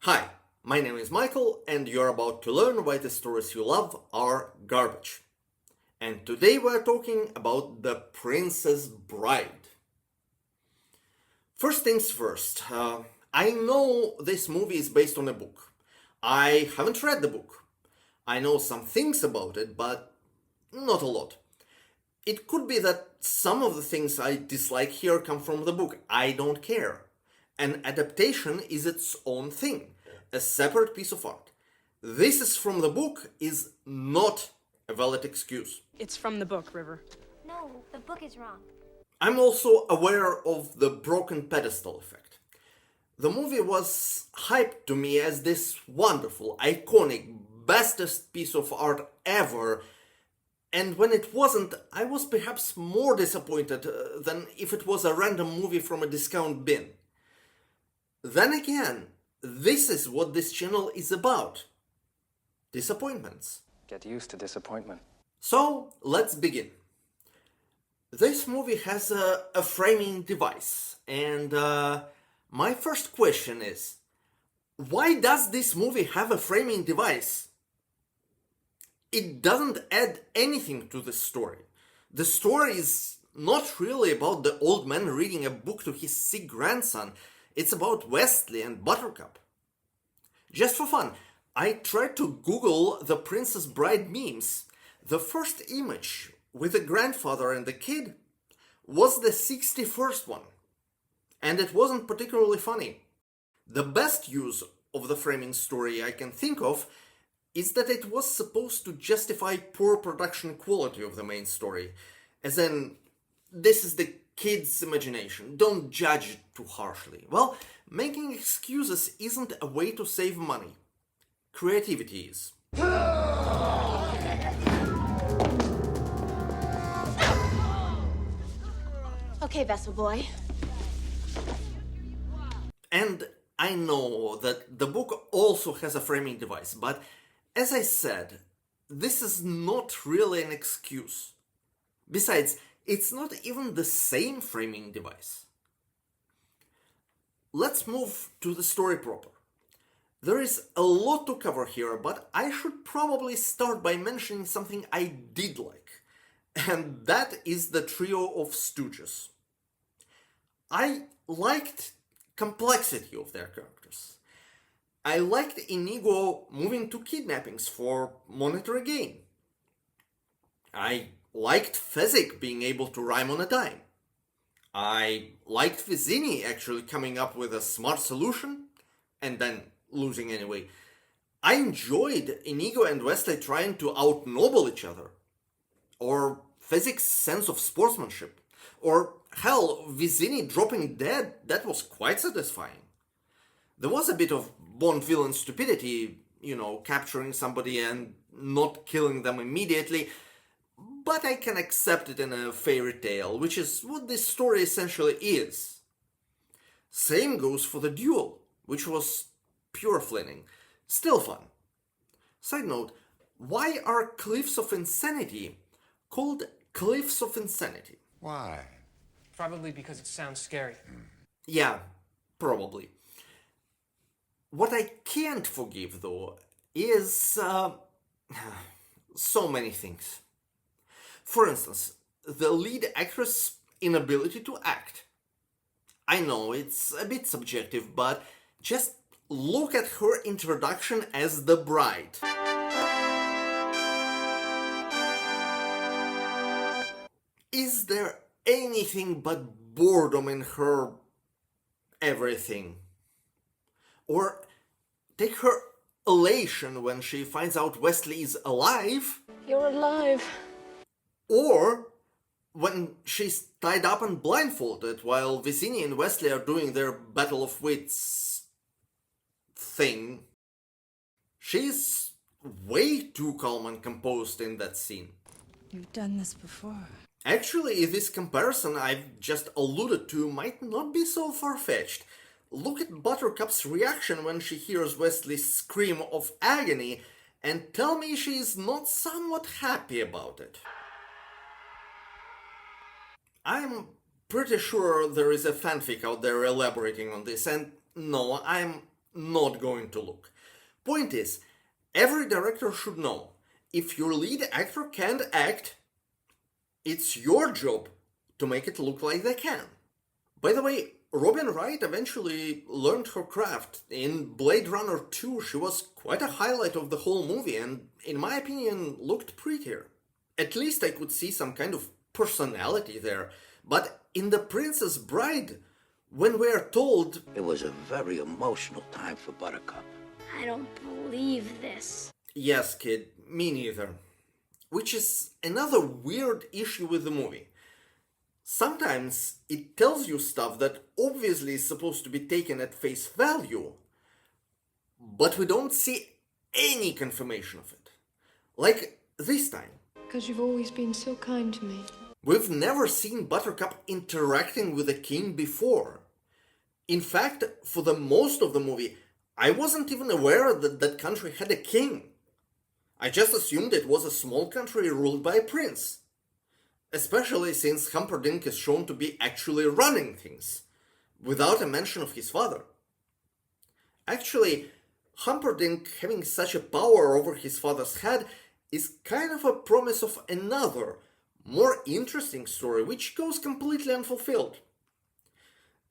Hi, my name is Michael, and you're about to learn why the stories you love are garbage. And today we're talking about The Princess Bride. First things first, I know this movie is based on a book. I haven't read the book. I know some things about it, but not a lot. It could be that some of the things I dislike here come from the book. I don't care. An adaptation is its own thing, a separate piece of art. This is from the book is not a valid excuse. It's from the book, River. No, the book is wrong. I'm also aware of the broken pedestal effect. The movie was hyped to me as this wonderful, iconic, bestest piece of art ever, and when it wasn't, I was perhaps more disappointed than if it was a random movie from a discount bin. Then again, this is what this channel is about. Disappointments. Get used to disappointment. So, let's begin. This movie has a framing device, and my first question is, why does this movie have a framing device? It doesn't add anything to the story. The story is not really about the old man reading a book to his sick grandson. It's about Wesley and Buttercup. Just for fun, I tried to Google the Princess Bride memes. The first image with the grandfather and the kid was the 61st one, and it wasn't particularly funny. The best use of the framing story I can think of is that it was supposed to justify poor production quality of the main story. As in, this is the kid's imagination, don't judge it too harshly. Well, making excuses isn't a way to save money. Creativity is. Okay, Vessel Boy. And I know that the book also has a framing device, but as I said, this is not really an excuse. Besides, it's not even the same framing device. Let's move to the story proper. There is a lot to cover here, but I should probably start by mentioning something I did like, and that is the trio of stooges. I liked complexity of their characters. I liked Inigo moving to kidnappings for monetary gain. I liked Fezzik being able to rhyme on a dime. I liked Vizzini actually coming up with a smart solution and then losing anyway. I enjoyed Inigo and Wesley trying to outnoble each other. Or Fezzik's sense of sportsmanship. Or hell, Vizzini dropping dead, that was quite satisfying. There was a bit of Bond villain stupidity, capturing somebody and not killing them immediately, but I can accept it in a fairy tale, which is what this story essentially is. Same goes for the duel, which was pure flinning. Still fun. Side note, why are Cliffs of Insanity called Cliffs of Insanity? Why? Probably because it sounds scary. Yeah, probably. What I can't forgive, though, is so many things. For instance, the lead actress' inability to act. I know it's a bit subjective, but just look at her introduction as the bride. Is there anything but boredom in her everything? Or take her elation when she finds out Wesley is alive. You're alive. Or when she's tied up and blindfolded while Vizzini and Wesley are doing their battle of wits thing. She's way too calm and composed in that scene. You've done this before. Actually, this comparison I've just alluded to might not be so far-fetched. Look at Buttercup's reaction when she hears Wesley's scream of agony and tell me she's not somewhat happy about it. I'm pretty sure there is a fanfic out there elaborating on this, and no, I'm not going to look. Point is, every director should know, if your lead actor can't act, it's your job to make it look like they can. By the way, Robin Wright eventually learned her craft. In Blade Runner 2, she was quite a highlight of the whole movie and, in my opinion, looked prettier. At least I could see some kind of personality there. But in The Princess Bride, when we are told... It was a very emotional time for Buttercup. I don't believe this. Yes, kid, me neither. Which is another weird issue with the movie. Sometimes it tells you stuff that obviously is supposed to be taken at face value, but we don't see any confirmation of it. Like this time. Because you've always been so kind to me. We've never seen Buttercup interacting with the king before. In fact, for the most of the movie, I wasn't even aware that that country had a king. I just assumed it was a small country ruled by a prince. Especially since Humperdinck is shown to be actually running things, without a mention of his father. Actually, Humperdinck having such a power over his father's head is kind of a promise of another, more interesting story, which goes completely unfulfilled.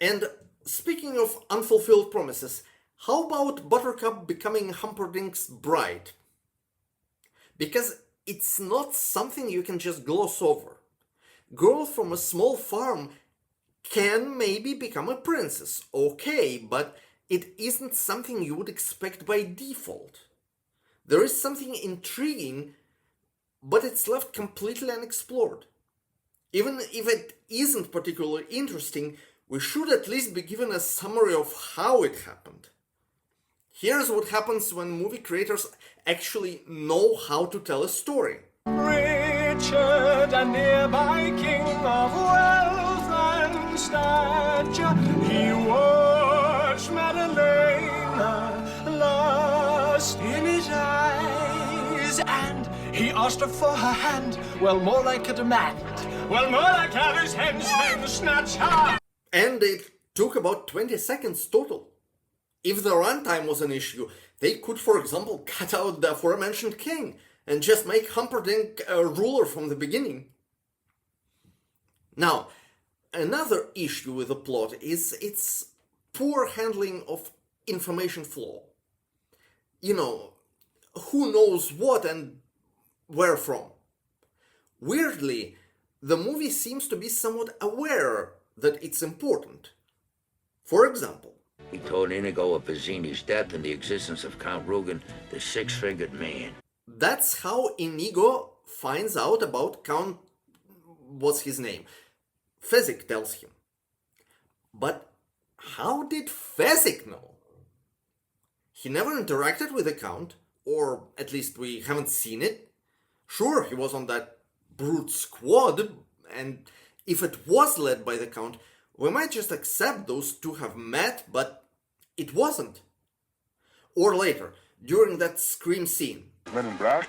And speaking of unfulfilled promises, how about Buttercup becoming Humperdinck's bride? Because it's not something you can just gloss over. Girl from a small farm can maybe become a princess, okay, but it isn't something you would expect by default. There is something intriguing, but it's left completely unexplored. Even if it isn't particularly interesting, we should at least be given a summary of how it happened. Here's what happens when movie creators actually know how to tell a story. Richard, a nearby king of wealth and stature, he watched Madalena lust in his eyes, and he asked her for her hand. Well, more like a demand. Well, more like how his henchmen snatch her. And it took about 20 seconds total. If the runtime was an issue, they could, for example, cut out the aforementioned king and just make Humperdinck a ruler from the beginning. Now, another issue with the plot is its poor handling of information flow. You know, who knows what and where from. Weirdly, the movie seems to be somewhat aware that it's important. For example, He told Inigo of Vizzini's death and the existence of Count Rugen, the six-fingered man. that's how Inigo finds out about Count... what's his name? Fezzik tells him. But how did Fezzik know? He never interacted with the Count, or at least we haven't seen it. Sure, he was on that brute squad, and if it was led by the Count, we might just accept those two have met, but it wasn't. Or later, during that scream scene. Men in black?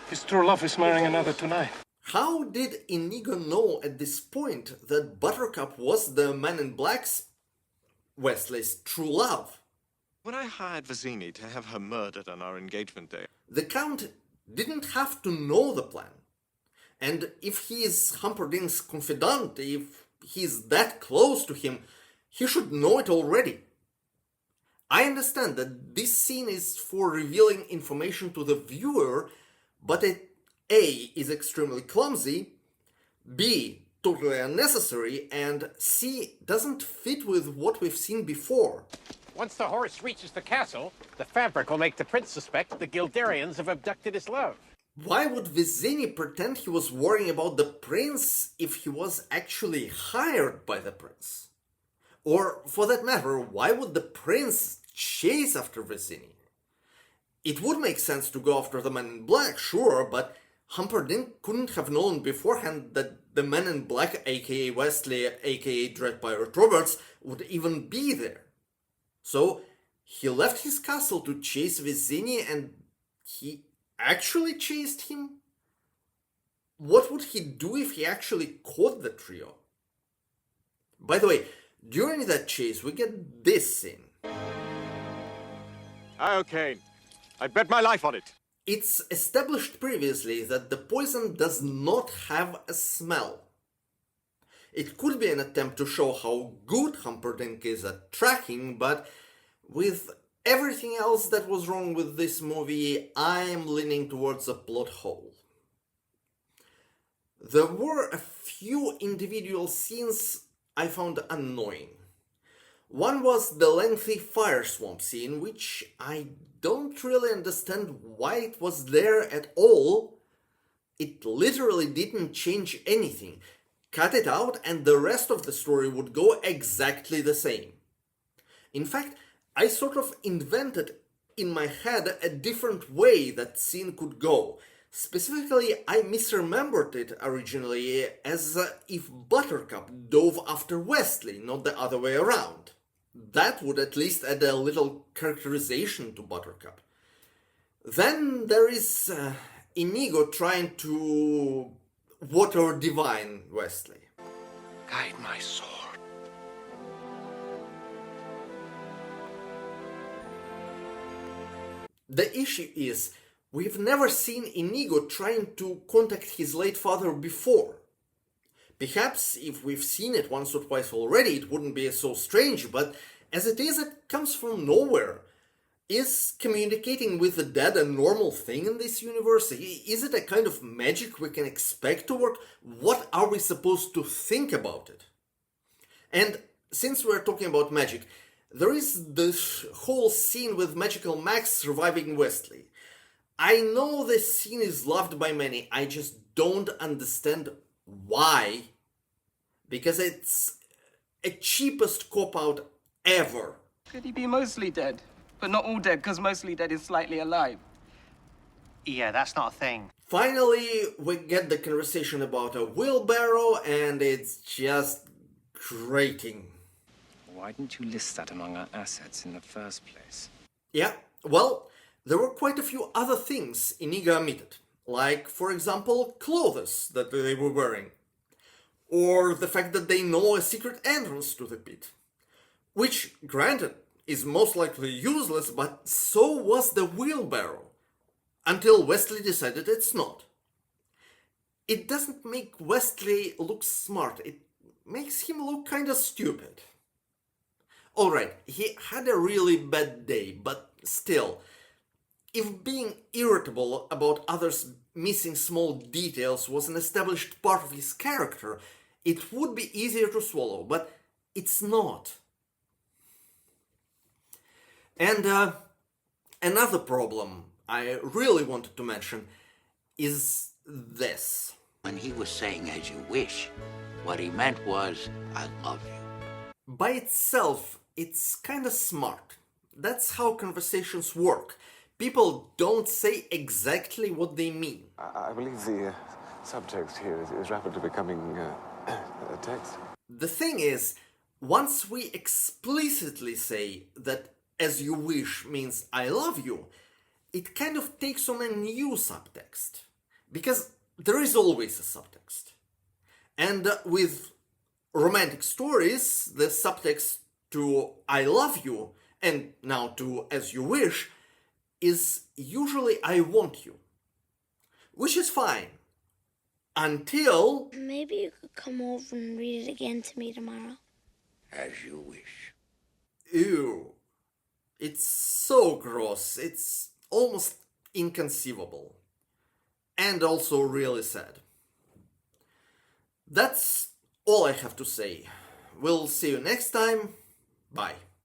His true love is marrying another tonight. How did Inigo know at this point that Buttercup was the Man in Black's, Wesley's, true love? When I hired Vizzini to have her murdered on our engagement day, The Count didn't have to know the plan. And if he is Humperdinck's confidant, if he's that close to him, he should know it already. I understand that this scene is for revealing information to the viewer, but it A, is extremely clumsy, B, totally unnecessary, and C, doesn't fit with what we've seen before. Once the horse reaches the castle, the fabric will make the prince suspect the Gildarians have abducted his love. Why would Vizzini pretend he was worrying about the prince if he was actually hired by the prince? Or, for that matter, why would the prince chase after Vizzini? It would make sense to go after the Man in Black, sure, but Humperdinck couldn't have known beforehand that the Man in Black, aka Wesley, aka Dread Pirate Roberts, would even be there. So, he left his castle to chase Vizzini, and he actually chased him? What would he do if he actually caught the trio? By the way, during that chase we get this scene. Okay, I bet my life on it. It's established previously that the poison does not have a smell. It could be an attempt to show how good Humperdinck is at tracking, but with everything else that was wrong with this movie, I'm leaning towards a plot hole. There were a few individual scenes I found annoying. One was the lengthy fire swamp scene, which I don't really understand why it was there at all. It literally didn't change anything. Cut it out and the rest of the story would go exactly the same. In fact, I sort of invented in my head a different way that scene could go. Specifically, I misremembered it originally as if Buttercup dove after Wesley, not the other way around. That would at least add a little characterization to Buttercup. Then there is Inigo trying to water divine Wesley. Guide my sword. The issue is, we've never seen Inigo trying to contact his late father before. Perhaps if we've seen it once or twice already, it wouldn't be so strange, but as it is, it comes from nowhere. Is communicating with the dead a normal thing in this universe? Is it a kind of magic we can expect to work? What are we supposed to think about it? And since we're talking about magic, there is this whole scene with Magical Max surviving Wesley. I know this scene is loved by many, I just don't understand why. Because it's a cheapest cop-out ever. Could he be mostly dead? But not all dead, because mostly dead is slightly alive. Yeah, that's not a thing. Finally, we get the conversation about a wheelbarrow, and it's just grating. Why didn't you list that among our assets in the first place? Yeah, well, there were quite a few other things Inigo omitted. Like, for example, clothes that they were wearing. Or the fact that they know a secret entrance to the pit. Which, granted, is most likely useless, but so was the wheelbarrow. Until Wesley decided it's not. It doesn't make Wesley look smart, it makes him look kinda stupid. Alright, he had a really bad day, but still, if being irritable about others missing small details was an established part of his character, it would be easier to swallow, but it's not. And another problem I really wanted to mention is this. When he was saying "as you wish," what he meant was, "I love you." By itself, it's kinda smart. That's how conversations work. People don't say exactly what they mean. I believe the subtext here is rapidly becoming a text. The thing is, once we explicitly say that "as you wish" means "I love you," it kind of takes on a new subtext. Because there is always a subtext. And with romantic stories, the subtext to "I love you" and now to "as you wish" is usually "I want you." Which is fine. Until... Maybe you could come over and read it again to me tomorrow. As you wish. Ew. It's so gross. It's almost inconceivable. And also really sad. That's all I have to say. We'll see you next time. Bye.